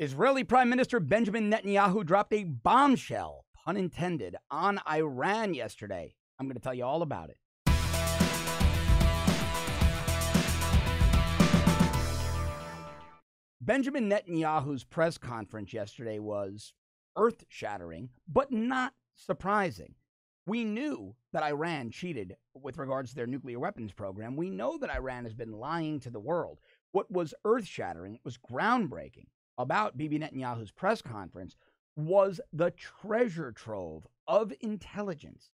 Israeli Prime Minister Benjamin Netanyahu dropped a bombshell, pun intended, on Iran yesterday. I'm going to tell you all about it. Benjamin Netanyahu's press conference yesterday was earth-shattering, but not surprising. We knew that Iran cheated with regards to their nuclear weapons program. We know that Iran has been lying to the world. What was earth-shattering, was groundbreaking about Bibi Netanyahu's press conference was the treasure trove of intelligence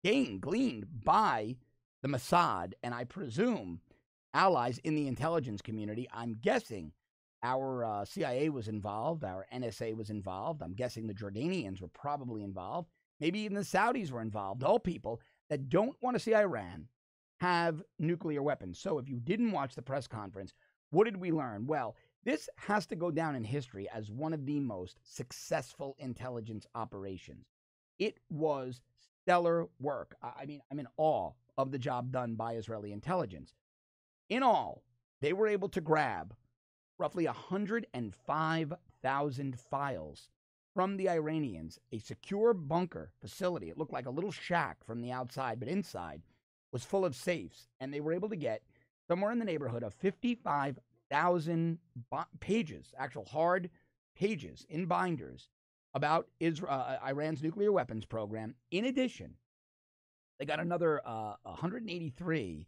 gleaned by the Mossad, and I presume allies in the intelligence community. I'm guessing our CIA was involved, our NSA was involved. I'm guessing the Jordanians were probably involved. Maybe even the Saudis were involved. All people that don't want to see Iran have nuclear weapons. So if you didn't watch the press conference, what did we learn? Well, this has to go down in history as one of the most successful intelligence operations. It was stellar work. I mean, I'm in awe of the job done by Israeli intelligence. In all, they were able to grab roughly 105,000 files from the Iranians, a secure bunker facility. It looked like a little shack from the outside, but inside was full of safes. And they were able to get somewhere in the neighborhood of 55,000 pages, actual hard pages in binders about Iran's nuclear weapons program. In addition, they got another 183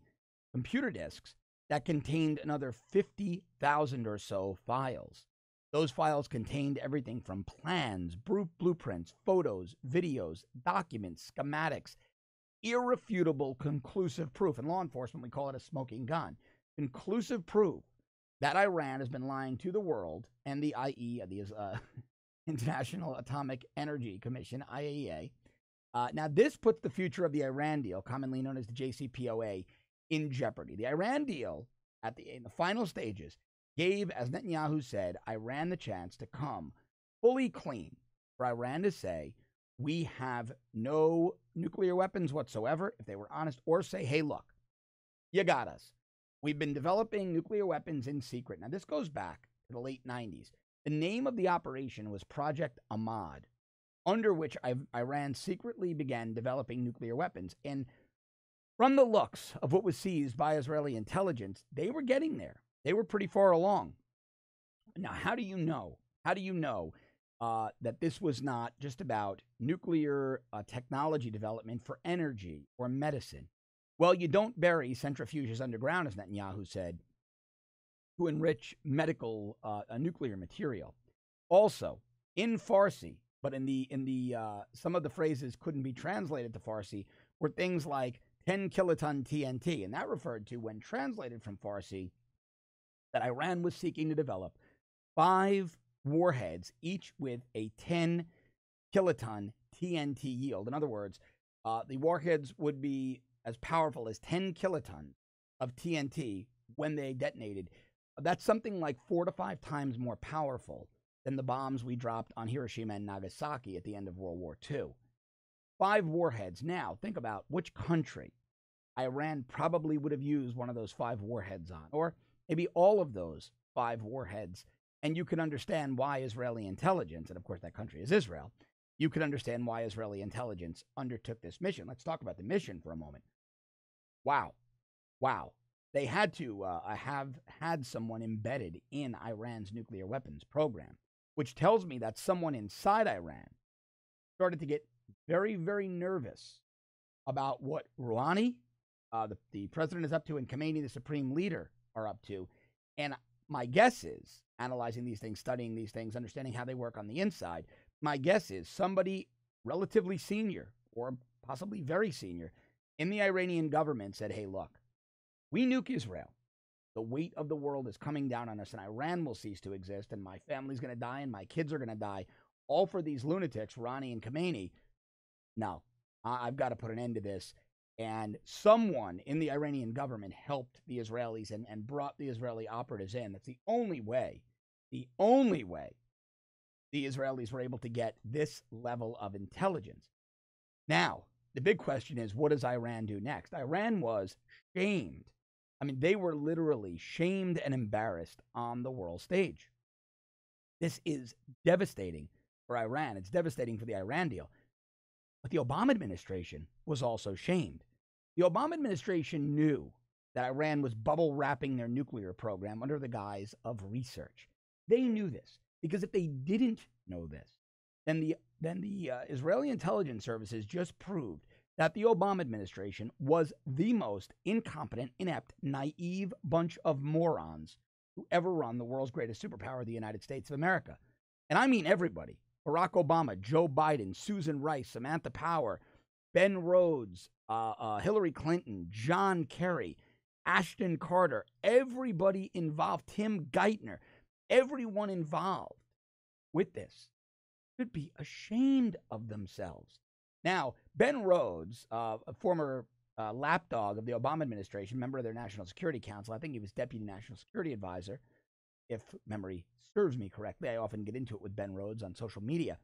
computer disks that contained another 50,000 or so files. Those files contained everything from plans, blueprints, photos, videos, documents, schematics, irrefutable, conclusive proof. In law enforcement, we call it a smoking gun. Conclusive proof that Iran has been lying to the world and the International Atomic Energy Commission, IAEA. Now, this puts the future of the Iran deal, commonly known as the JCPOA, in jeopardy. The Iran deal, in the final stages, gave, as Netanyahu said, Iran the chance to come fully clean, for Iran to say, we have no nuclear weapons whatsoever, if they were honest, or say, hey, look, you got us. We've been developing nuclear weapons in secret. Now, this goes back to the late 90s. The name of the operation was Project Ahmad, under which Iran secretly began developing nuclear weapons. And from the looks of what was seized by Israeli intelligence, they were getting there. They were pretty far along. Now, how do you know? How do you know that this was not just about nuclear technology development for energy or medicine? Well, you don't bury centrifuges underground, as Netanyahu said, to enrich medical nuclear material. Also, in Farsi, but in the some of the phrases couldn't be translated to Farsi, were things like 10 kiloton TNT, and that referred to, when translated from Farsi, that Iran was seeking to develop 5 warheads, each with a 10 kiloton TNT yield. In other words, the warheads would be as powerful as 10 kilotons of TNT when they detonated. That's something like 4 to 5 times more powerful than the bombs we dropped on Hiroshima and Nagasaki at the end of World War II. 5 warheads. Now, think about which country Iran probably would have used one of those 5 warheads on, or maybe all of those 5 warheads. And you can understand why Israeli intelligence, and of course that country is Israel, you can understand why Israeli intelligence undertook this mission. Let's talk about the mission for a moment. Wow. They had to have had someone embedded in Iran's nuclear weapons program, which tells me that someone inside Iran started to get very, very nervous about what Rouhani, the president, is up to, and Khamenei, the supreme leader, are up to. And my guess is, analyzing these things, studying these things, understanding how they work on the inside, my guess is somebody relatively senior, or possibly very senior, in the Iranian government said, hey, look, we nuke Israel. The weight of the world is coming down on us, and Iran will cease to exist, and my family's going to die, and my kids are going to die, all for these lunatics, Rouhani and Khamenei. No, I've got to put an end to this. And someone in the Iranian government helped the Israelis and brought the Israeli operatives in. That's the only way the Israelis were able to get this level of intelligence. Now, the big question is, what does Iran do next? Iran was shamed. I mean, they were literally shamed and embarrassed on the world stage. This is devastating for Iran. It's devastating for the Iran deal. But the Obama administration was also shamed. The Obama administration knew that Iran was bubble wrapping their nuclear program under the guise of research. They knew this, because if they didn't know this, then the Israeli intelligence services just proved that the Obama administration was the most incompetent, inept, naive bunch of morons who ever run the world's greatest superpower, the United States of America. And I mean everybody. Barack Obama, Joe Biden, Susan Rice, Samantha Power, Ben Rhodes, Hillary Clinton, John Kerry, Ashton Carter, everybody involved, Tim Geithner, everyone involved with this should be ashamed of themselves. Now, Ben Rhodes, a former lapdog of the Obama administration, member of their National Security Council, I think he was Deputy National Security Advisor, if memory serves me correctly. I often get into it with Ben Rhodes on social media.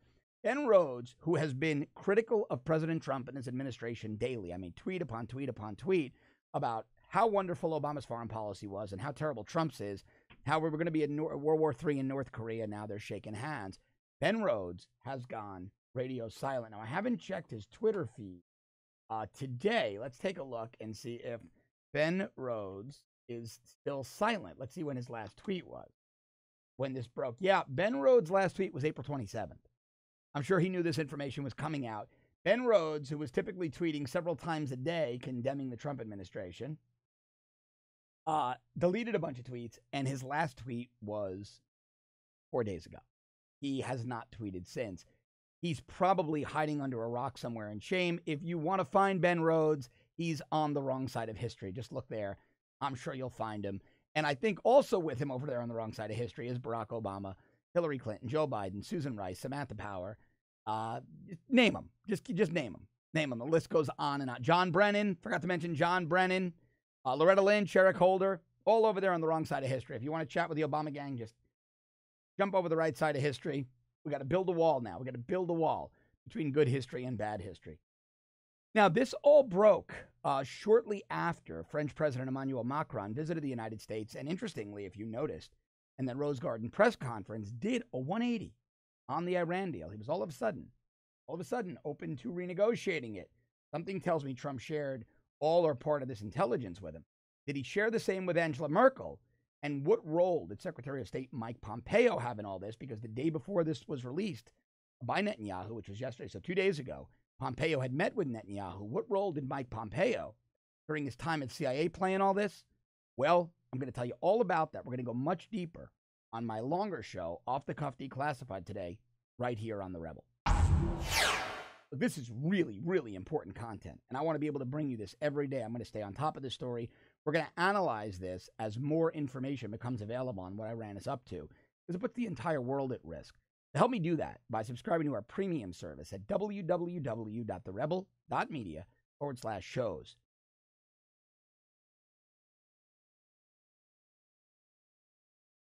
Ben Rhodes, who has been critical of President Trump and his administration daily, I mean, tweet upon tweet upon tweet about how wonderful Obama's foreign policy was and how terrible Trump's is, how we were going to be in World War III in North Korea, now they're shaking hands. Ben Rhodes has gone radio silent. Now, I haven't checked his Twitter feed today. Let's take a look and see if Ben Rhodes is still silent. Let's see when his last tweet was, when this broke. Yeah, Ben Rhodes' last tweet was April 27th. I'm sure he knew this information was coming out. Ben Rhodes, who was typically tweeting several times a day condemning the Trump administration, deleted a bunch of tweets, and his last tweet was 4 days ago. He has not tweeted since. He's probably hiding under a rock somewhere in shame. If you want to find Ben Rhodes, he's on the wrong side of history. Just look there. I'm sure you'll find him. And I think also with him over there on the wrong side of history is Barack Obama, Hillary Clinton, Joe Biden, Susan Rice, Samantha Power. Name them. Just name them. Name them. The list goes on and on. John Brennan. Forgot to mention John Brennan. Loretta Lynn, Sherrick Holder. All over there on the wrong side of history. If you want to chat with the Obama gang, just jump over the right side of history. We got to build a wall now. We got to build a wall between good history and bad history. Now, this all broke shortly after French President Emmanuel Macron visited the United States. And interestingly, if you noticed, and that Rose Garden press conference did a 180 on the Iran deal. He was all of a sudden open to renegotiating it. Something tells me Trump shared all or part of this intelligence with him. Did he share the same with Angela Merkel? And what role did Secretary of State Mike Pompeo have in all this? Because the day before this was released by Netanyahu, which was yesterday, so 2 days ago, Pompeo had met with Netanyahu. What role did Mike Pompeo, during his time at CIA, play in all this? Well, I'm going to tell you all about that. We're going to go much deeper on my longer show, Off the Cuff Declassified, today, right here on The Rebel. This is really, really important content, and I want to be able to bring you this every day. I'm going to stay on top of this story. We're going to analyze this as more information becomes available on what Iran is up to, because it puts the entire world at risk. To help me do that, by subscribing to our premium service at www.therebel.media/shows.